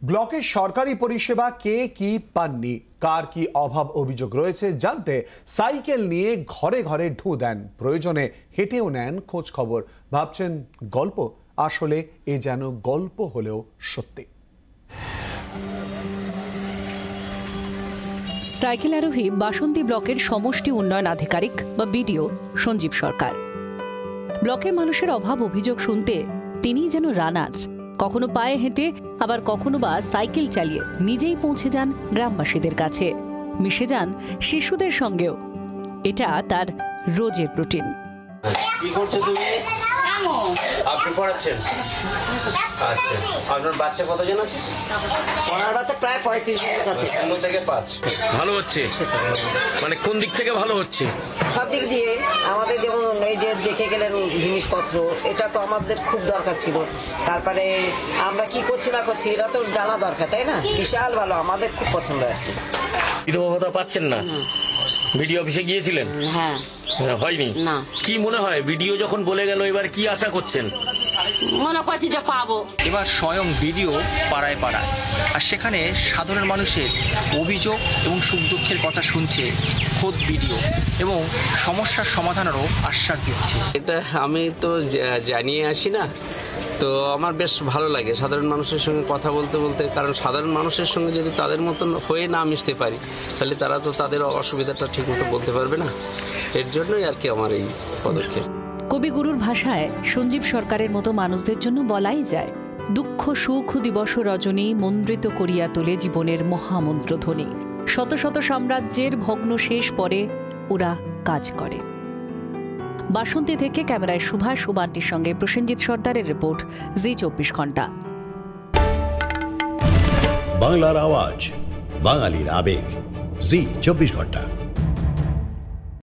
ব্লকের সরকারি পরিষেবা কে কি পাননি, কার কি অভাব অভিযোগ রয়েছে জানতে সাইকেল নিয়ে ঘরে ঘরে ঢু দেন, প্রয়োজনে হেঁটেও নেন খোঁজ খবর। ভাবছেন গল্প, আসলে এ যেন গল্প হলেও সত্যি। সাইকেল আরোহী বাসন্তী ব্লকের সমষ্টি উন্নয়ন আধিকারিক বা বিডিও সঞ্জীব সরকার। ব্লকের মানুষের অভাব অভিযোগ শুনতে তিনিই যেন রানার। কখনো পায়ে হেঁটে, আবার কখনো বা সাইকেল চালিয়ে নিজেই পৌঁছে যান গ্রামবাসীদের কাছে, মিশে যান শিশুদের সঙ্গেও। এটা তার রোজের রুটিন। কি করছো তুমি? আপনি পড়াচ্ছেন? আচ্ছা, আপনার বাচ্চা কতজন আছে? আমার বাচ্চা প্রায় 35 জন আছে। 3 থেকে 5 ভালো হচ্ছে? মানে কোন দিক থেকে ভালো হচ্ছে? সব দিক দিয়ে আমাদের, যেমন এই যে দেখে গেলেন জিনিসপত্র, এটা তো আমাদের খুব দরকার ছিল। তারপরে আমরা কি করছি না করছি এটা তো জানা দরকার, তাই না? বিশাল ভালো, আমাদের খুব পছন্দ আর কি। বিধবা ভাতা পাচ্ছেন না? বিডিও অফিসে গিয়েছিলেন? হ্যাঁ। হয়নি? না। কি মনে হয় বিডিও যখন বলে গেল, এবার কি আশা করছেন? মনে করছি যে পাবো। এবার স্বয়ং বিডিও পাড়ায় পাড়ায়, আর সেখানে সাধারণ মানুষের অভিযোগ এবং সুখ দুঃখের কথা শুনছে খোদ বিডিও, এবং সমস্যার সমাধানেরও আশ্বাস দিচ্ছে। এটা আমি তো জানিয়ে আসি না, তো আমার বেশ ভালো লাগে সাধারণ মানুষের সঙ্গে কথা বলতে বলতে। কারণ সাধারণ মানুষের সঙ্গে যদি তাদের মতন হয়ে না মিশতে পারি, তাহলে তারা তো তাদের অসুবিধাটা ঠিক মতো বলতে পারবে না। এর জন্যই আর কি আমার এই পদক্ষেপ। কবিগুরুর ভাষায় সঞ্জীব সরকারের মতো মানুষদের জন্য বলাই যায়, দুঃখ সুখ দিবস রজনী মন্দ্রিত করিয়া তোলে জীবনের মহামন্ত্রধ্বনি। শত শত সাম্রাজ্যের ভগ্নশেষ পরে ওরা কাজ করে। বাসন্তী থেকে ক্যামেরায় সুভাষ উবান্টির সঙ্গে প্রসেনজিৎ সর্দারের রিপোর্ট, জি 24 ঘন্টা। বাংলার আওয়াজ, বাঙালির আবেগ, জি 24 ঘন্টা।